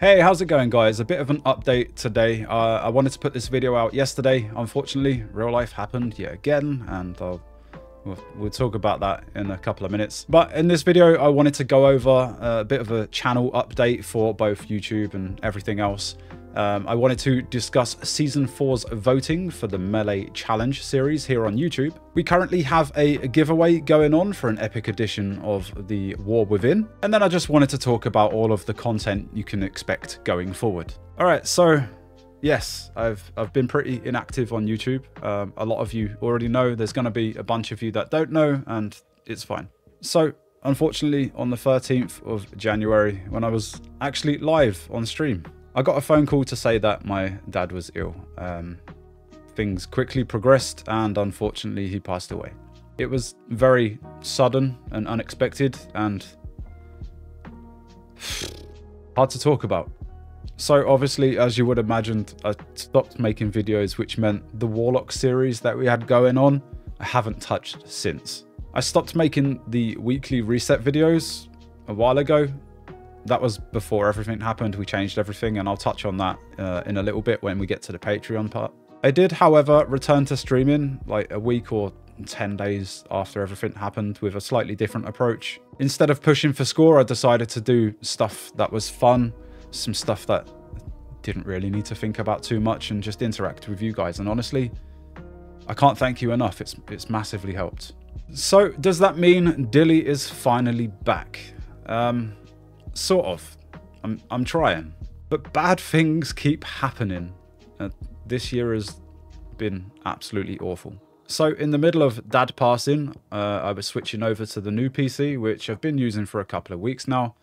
Hey, how's it going, guys? A bit of an update today. I wanted to put this video out yesterday. Unfortunately, real life happened yet again, and we'll talk about that in a couple of minutes. But in this video, I wanted to go over a bit of a channel update for both YouTube and everything else. I wanted to discuss Season 4's voting for the Melee Challenge series here on YouTube. We currently have a giveaway going on for an epic edition of the War Within. And then I just wanted to talk about all of the content you can expect going forward. All right, so yes, I've been pretty inactive on YouTube. A lot of you already know. There's going to be a bunch of you that don't know, and it's fine. So unfortunately, on the 13th of January, when I was actually live on stream, I got a phone call to say that my dad was ill. Things quickly progressed, and unfortunately he passed away. It was very sudden and unexpected and hard to talk about. So obviously, as you would have imagined, I stopped making videos, which meant the Warlock series that we had going on, I haven't touched since. I stopped making the weekly reset videos a while ago. That was before everything happened. We changed everything, and I'll touch on that in a little bit when we get to the Patreon part. I did, however, return to streaming like a week or 10 days after everything happened with a slightly different approach. Instead of pushing for score, I decided to do stuff that was fun, some stuff that didn't really need to think about too much, and just interact with you guys. And honestly, I can't thank you enough. It's massively helped. So does that mean Dilly is finally back? Sort of. I'm trying. But bad things keep happening. This year has been absolutely awful. So in the middle of Dad passing, I was switching over to the new PC, which I've been using for a couple of weeks now.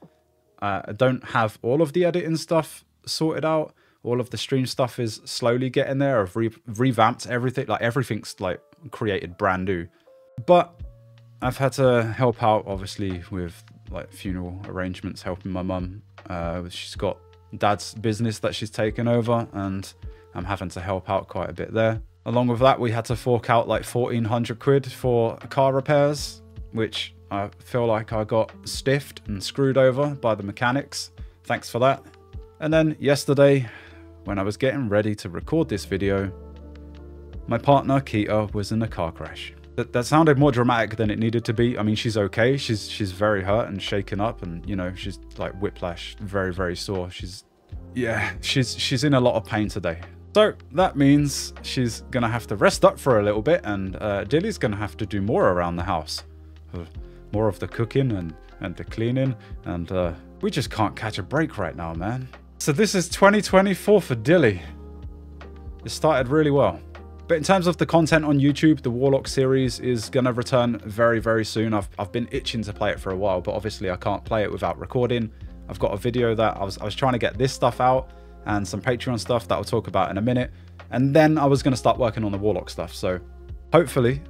I don't have all of the editing stuff sorted out. All of the stream stuff is slowly getting there. I've revamped everything. Like everything's like created brand new. But I've had to help out, obviously, with like funeral arrangements, helping my mum. She's got Dad's business that she's taken over, and I'm having to help out quite a bit there. Along with that, we had to fork out like 1,400 quid for car repairs, which I feel like I got stiffed and screwed over by the mechanics. Thanks for that. And then yesterday, when I was getting ready to record this video, my partner Keita was in a car crash. That sounded more dramatic than it needed to be. I mean, she's okay. She's very hurt and shaken up, and you know, she's like whiplash, very, very sore. She's in a lot of pain today. So that means she's gonna have to rest up for a little bit, and Dilly's gonna have to do more around the house. More of the cooking and the cleaning, and we just can't catch a break right now, man. So this is 2024 for Dilly. It started really well. But in terms of the content on YouTube, the Warlock series is going to return very, very soon. I've been itching to play it for a while, but obviously I can't play it without recording. I've got a video that I was trying to get this stuff out, and some Patreon stuff that I'll talk about in a minute. And then I was going to start working on the Warlock stuff. So hopefully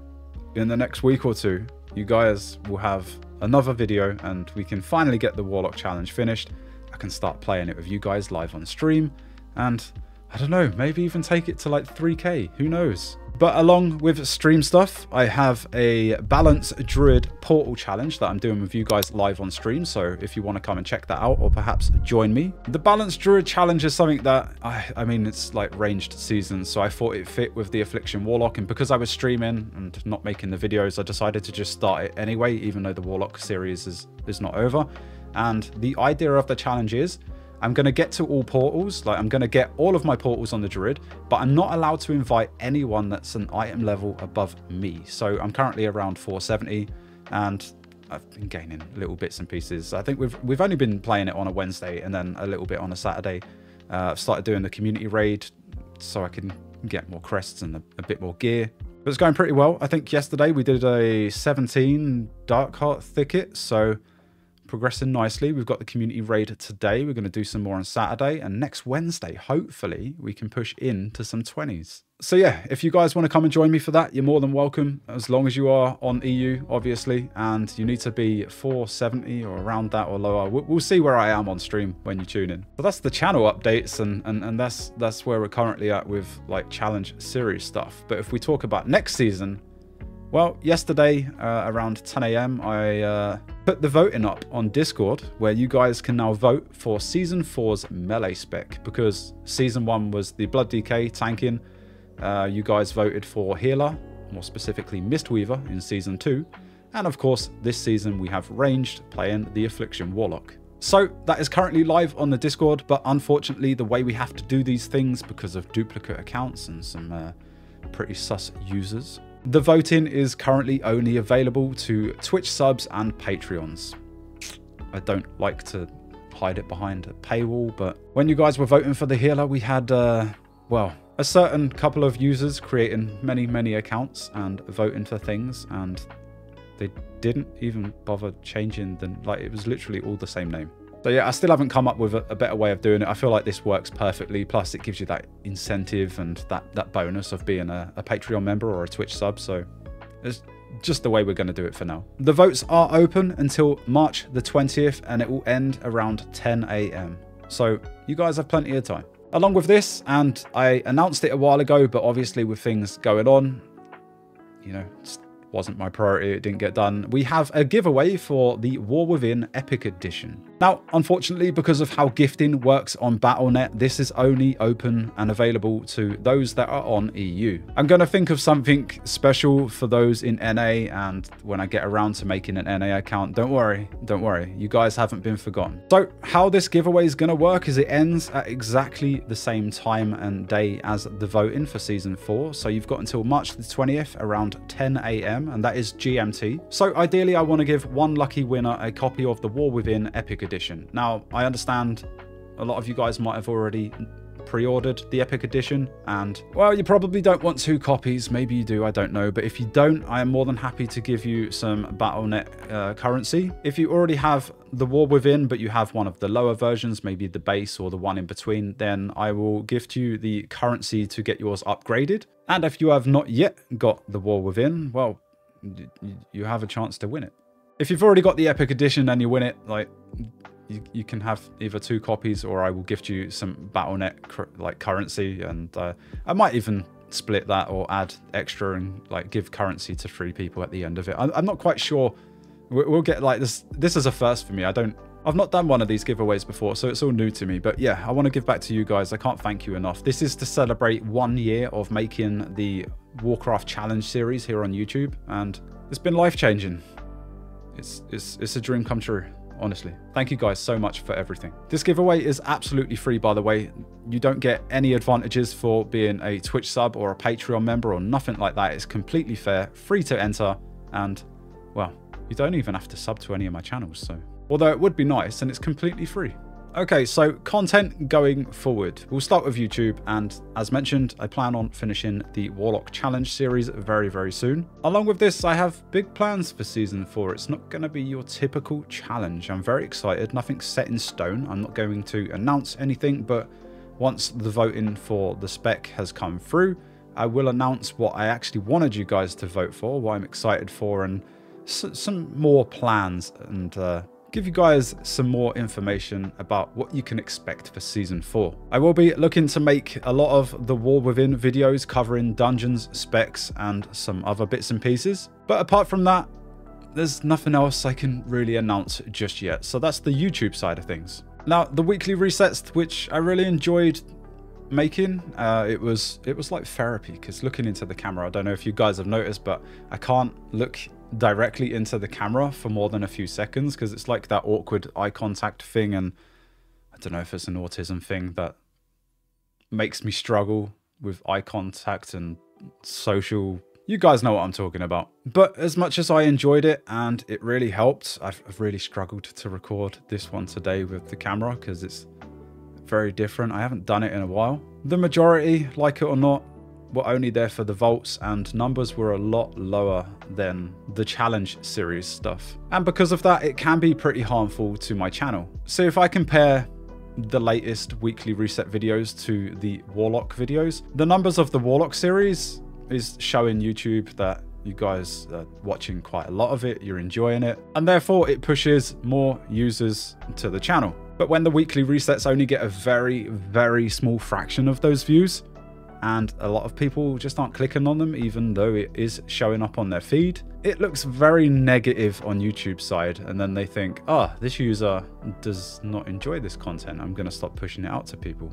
in the next week or two, you guys will have another video and we can finally get the Warlock challenge finished. I can start playing it with you guys live on stream, and I don't know, maybe even take it to like 3K, who knows? But along with stream stuff, I have a Balance Druid Portal Challenge that I'm doing with you guys live on stream. So if you want to come and check that out, or perhaps join me. The Balance Druid Challenge is something that, I mean, it's like ranged seasons. So I thought it fit with the Affliction Warlock. And because I was streaming and not making the videos, I decided to just start it anyway, even though the Warlock series is not over. And the idea of the challenge is, I'm going to get to all portals, like I'm going to get all of my portals on the Druid, but I'm not allowed to invite anyone that's an item level above me. So I'm currently around 470, and I've been gaining little bits and pieces. I think we've only been playing it on a Wednesday and then a little bit on a Saturday. I've started doing the community raid so I can get more crests and a bit more gear. But it's going pretty well. I think yesterday we did a 17 Darkheart Thicket, so progressing nicely. We've got the community raid today. We're going to do some more on Saturday, and next Wednesday, hopefully, we can push into some 20s. So yeah, if you guys want to come and join me for that, you're more than welcome, as long as you are on EU, obviously, and you need to be 470 or around that or lower. We'll see where I am on stream when you tune in. So that's the channel updates, and that's where we're currently at with like challenge series stuff. But if we talk about next season, Well, yesterday around 10 AM, I put the voting up on Discord, where you guys can now vote for Season 4's melee spec, because Season 1 was the Blood DK tanking. You guys voted for Healer, more specifically Mistweaver in Season 2. And of course, this season we have Ranged playing the Affliction Warlock. So that is currently live on the Discord, but unfortunately the way we have to do these things because of duplicate accounts and some pretty sus users, the voting is currently only available to Twitch subs and Patreons. I don't like to hide it behind a paywall, but when you guys were voting for the Healer, we had, well, a certain couple of users creating many accounts and voting for things, and they didn't even bother changing them. Like, it was literally all the same name. So yeah, I still haven't come up with a better way of doing it. I feel like this works perfectly. Plus, it gives you that incentive and that bonus of being a Patreon member or a Twitch sub. So it's just the way we're going to do it for now. The votes are open until March the 20th, and it will end around 10 AM. So you guys have plenty of time. Along with this, and I announced it a while ago, but obviously with things going on, you know, wasn't my priority, it didn't get done. We have a giveaway for the War Within Epic Edition. Now, unfortunately, because of how gifting works on Battle.net, this is only open and available to those that are on EU. I'm going to think of something special for those in NA, and when I get around to making an NA account, don't worry, you guys haven't been forgotten. So how this giveaway is going to work is it ends at exactly the same time and day as the voting for Season 4. So you've got until March the 20th around 10 AM, and that is GMT. So ideally, I want to give one lucky winner a copy of the War Within Epic Edition. Now, I understand a lot of you guys might have already pre-ordered the Epic Edition, and well, you probably don't want 2 copies. Maybe you do, I don't know. But if you don't, I am more than happy to give you some Battle.net currency. If you already have the War Within, but you have one of the lower versions, maybe the base or the one in between, then I will gift you the currency to get yours upgraded. And if you have not yet got the War Within, well, you have a chance to win it. If you've already got the Epic Edition and you win it, like, you can have either 2 copies, or I will gift you some Battle.net like currency, and I might even split that or add extra and like give currency to 3 people at the end of it. I'm not quite sure. We'll get like this. This is a first for me. I've not done one of these giveaways before, so it's all new to me. But yeah, I want to give back to you guys. I can't thank you enough. This is to celebrate 1 year of making the Warcraft Challenge series here on YouTube, and it's been life-changing. It's a dream come true, honestly. Thank you guys so much for everything. This giveaway is absolutely free, by the way. You don't get any advantages for being a Twitch sub or a Patreon member or nothing like that. It's completely fair, free to enter, and well, you don't even have to sub to any of my channels, so although it would be nice, and it's completely free. Okay, so content going forward. We'll start with YouTube, and as mentioned, I plan on finishing the Warlock Challenge series very soon. Along with this, I have big plans for Season 4. It's not going to be your typical challenge. I'm very excited. Nothing's set in stone. I'm not going to announce anything, but once the voting for the spec has come through, I will announce what I actually wanted you guys to vote for, what I'm excited for, and some more plans, and give you guys some more information about what you can expect for Season 4. I will be looking to make a lot of the War Within videos covering dungeons, specs, and some other bits and pieces. But apart from that, there's nothing else I can really announce just yet. So that's the YouTube side of things. Now, the weekly resets, which I really enjoyed making, it was like therapy, because looking into the camera, I don't know if you guys have noticed, but I can't look directly into the camera for more than a few seconds, because it's like that awkward eye contact thing, and I don't know if it's an autism thing that makes me struggle with eye contact and social. You guys know what I'm talking about. But as much as I enjoyed it and it really helped, I've really struggled to record this one today with the camera because it's very different. I haven't done it in a while. The majority, like it or not, were only there for the vaults, and numbers were a lot lower than the challenge series stuff. And because of that, it can be pretty harmful to my channel. So if I compare the latest weekly reset videos to the Warlock videos, the numbers of the Warlock series is showing YouTube that you guys are watching quite a lot of it, you're enjoying it, and therefore it pushes more users to the channel. But when the weekly resets only get a very small fraction of those views, and a lot of people just aren't clicking on them, even though it is showing up on their feed. It looks very negative on YouTube's side, and then they think, oh, this user does not enjoy this content, I'm going to stop pushing it out to people.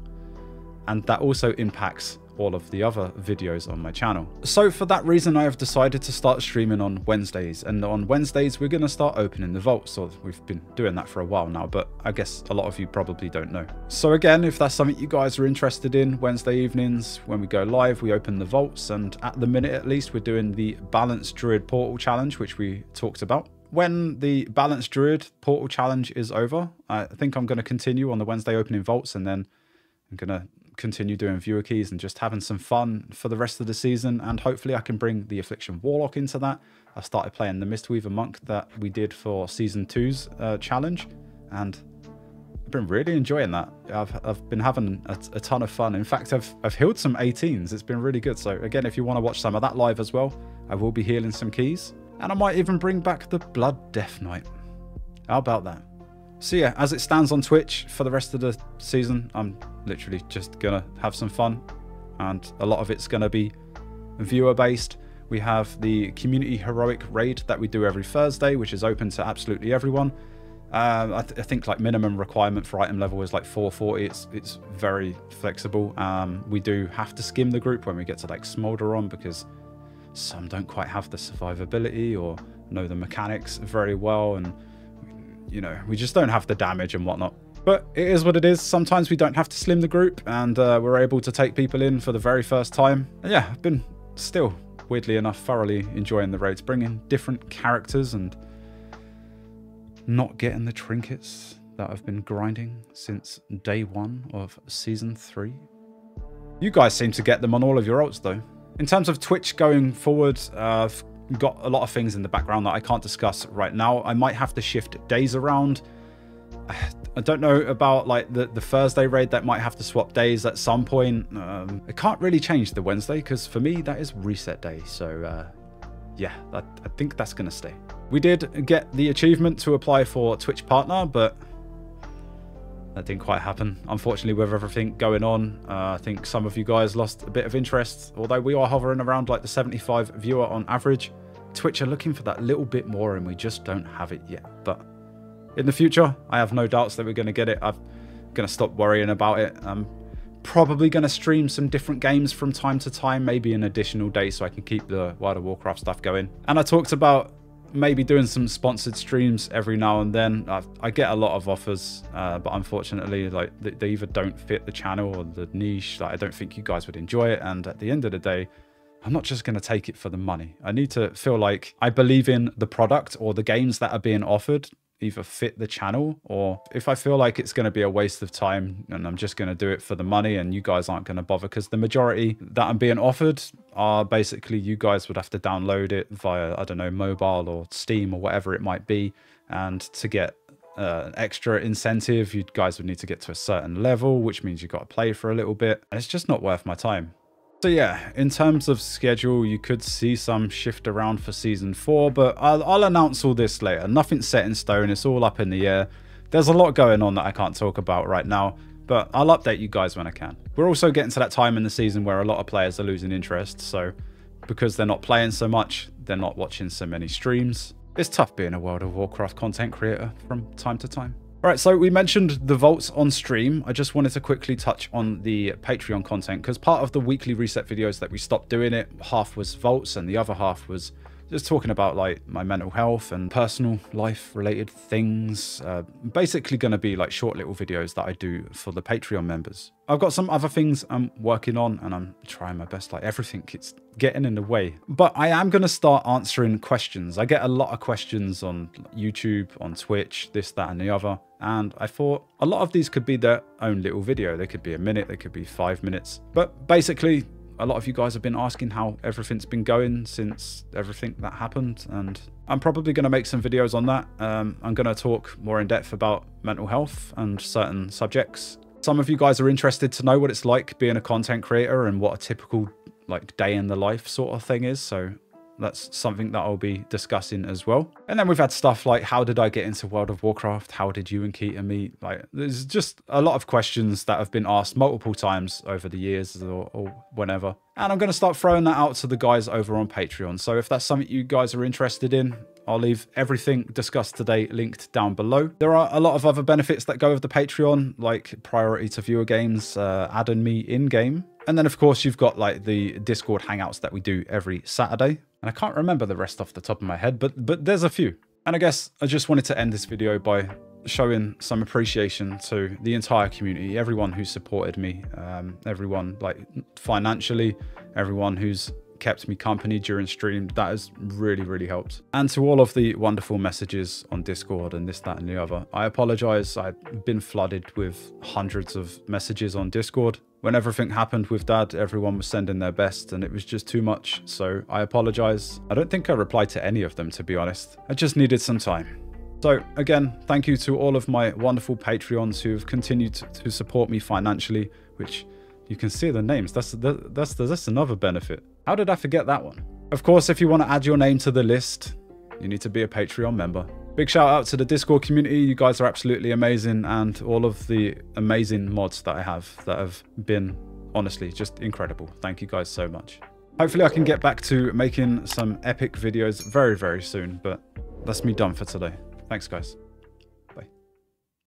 And that also impacts all of the other videos on my channel. So for that reason, I have decided to start streaming on Wednesdays, and on Wednesdays we're going to start opening the vaults. Or we've been doing that for a while now, but I guess a lot of you probably don't know. So again, if that's something you guys are interested in, Wednesday evenings when we go live, we open the vaults, and at the minute at least we're doing the Balanced Druid Portal Challenge, which we talked about. When the Balanced Druid Portal Challenge is over, I think I'm going to continue on the Wednesday opening vaults, and then I'm going to continue doing viewer keys and just having some fun for the rest of the season. And hopefully I can bring the Affliction Warlock into that. I started playing the Mistweaver Monk that we did for Season 2's challenge, and I've been really enjoying that. I've been having a ton of fun. In fact, I've healed some 18s. It's been really good. So again, if you want to watch some of that live as well, I will be healing some keys. And I might even bring back the Blood Death Knight. How about that? So yeah, as it stands on Twitch for the rest of the season, I'm literally just gonna have some fun, and a lot of it's gonna be viewer based. We have the Community Heroic Raid that we do every Thursday, which is open to absolutely everyone. I think like minimum requirement for item level is like 440. It's very flexible. We do have to skim the group when we get to like Smolderon, because some don't quite have the survivability or know the mechanics very well, and you know, we just don't have the damage and whatnot. But it is what it is. Sometimes we don't have to slim the group, and we're able to take people in for the very first time. And yeah, I've been still, weirdly enough, thoroughly enjoying the raids, bringing different characters and not getting the trinkets that I've been grinding since day 1 of Season 3. You guys seem to get them on all of your ults though. In terms of Twitch going forward, I've got a lot of things in the background that I can't discuss right now. I might have to shift days around. I don't know about like the Thursday raid, that might have to swap days at some point. I can't really change the Wednesday because for me that is reset day. So yeah, I think that's gonna stay. We did get the achievement to apply for Twitch partner, but that didn't quite happen, unfortunately, with everything going on. I think some of you guys lost a bit of interest, although we are hovering around like the 75 viewer on average. Twitch are looking for that little bit more, and we just don't have it yet. But in the future, I have no doubts that we're going to get it. I'm going to stop worrying about it. I'm probably going to stream some different games from time to time, maybe an additional day, so I can keep the World of Warcraft stuff going. And I talked about maybe doing some sponsored streams every now and then. I get a lot of offers, but unfortunately, like they either don't fit the channel or the niche. Like, I don't think you guys would enjoy it. And at the end of the day, I'm not just going to take it for the money. I need to feel like I believe in the product or the games that are being offered either fit the channel, or if I feel like it's going to be a waste of time and I'm just going to do it for the money and you guys aren't going to bother, because the majority that I'm being offered are basically you guys would have to download it via, I don't know, mobile or Steam or whatever it might be, and to get an extra incentive, you guys would need to get to a certain level, which means you've got to play for a little bit, and it's just not worth my time. So yeah, in terms of schedule, you could see some shift around for Season 4, but I'll announce all this later. Nothing's set in stone, it's all up in the air. There's a lot going on that I can't talk about right now, but I'll update you guys when I can. We're also getting to that time in the season where a lot of players are losing interest, so because they're not playing so much, they're not watching so many streams. It's tough being a World of Warcraft content creator from time to time. All right, so we mentioned the vaults on stream. I just wanted to quickly touch on the Patreon content, because part of the weekly reset videos that we stopped doing it, half was vaults and the other half was just talking about like my mental health and personal life related things. Basically going to be like short little videos that I do for the Patreon members. I've got some other things I'm working on and I'm trying my best, like everything it's getting in the way. But I am going to start answering questions. I get a lot of questions on YouTube, on Twitch, this, that and the other. And I thought a lot of these could be their own little video. They could be a minute, they could be 5 minutes. But basically, a lot of you guys have been asking how everything's been going since everything that happened, and I'm probably going to make some videos on that. I'm going to talk more in depth about mental health and certain subjects. Some of you guys are interested to know what it's like being a content creator and what a typical like day in the life sort of thing is, so that's something that I'll be discussing as well. And then we've had stuff like, how did I get into World of Warcraft? How did you and Keita meet? Like, there's just a lot of questions that have been asked multiple times over the years or whenever. And I'm going to start throwing that out to the guys over on Patreon. So if that's something you guys are interested in, I'll leave everything discussed today linked down below. There are a lot of other benefits that go with the Patreon, like priority to viewer games, adding me in-game. And then, of course, you've got like the Discord hangouts that we do every Saturday. And I can't remember the rest off the top of my head, but there's a few. And I guess I just wanted to end this video by showing some appreciation to the entire community, everyone who supported me, everyone like financially, everyone who's kept me company during stream. That has really, really helped. And to all of the wonderful messages on Discord and this, that, and the other, I apologize. I've been flooded with hundreds of messages on Discord. When everything happened with Dad, everyone was sending their best and it was just too much. So I apologize. I don't think I replied to any of them, to be honest. I just needed some time. So again, thank you to all of my wonderful Patreons who have continued to support me financially, which you can see the names. That's another benefit. How did I forget that one? Of course, if you want to add your name to the list, you need to be a Patreon member. Big shout out to the Discord community. You guys are absolutely amazing, and all of the amazing mods that I have that have been honestly just incredible. Thank you guys so much. Hopefully I can get back to making some epic videos very, very soon, but that's me done for today. Thanks, guys.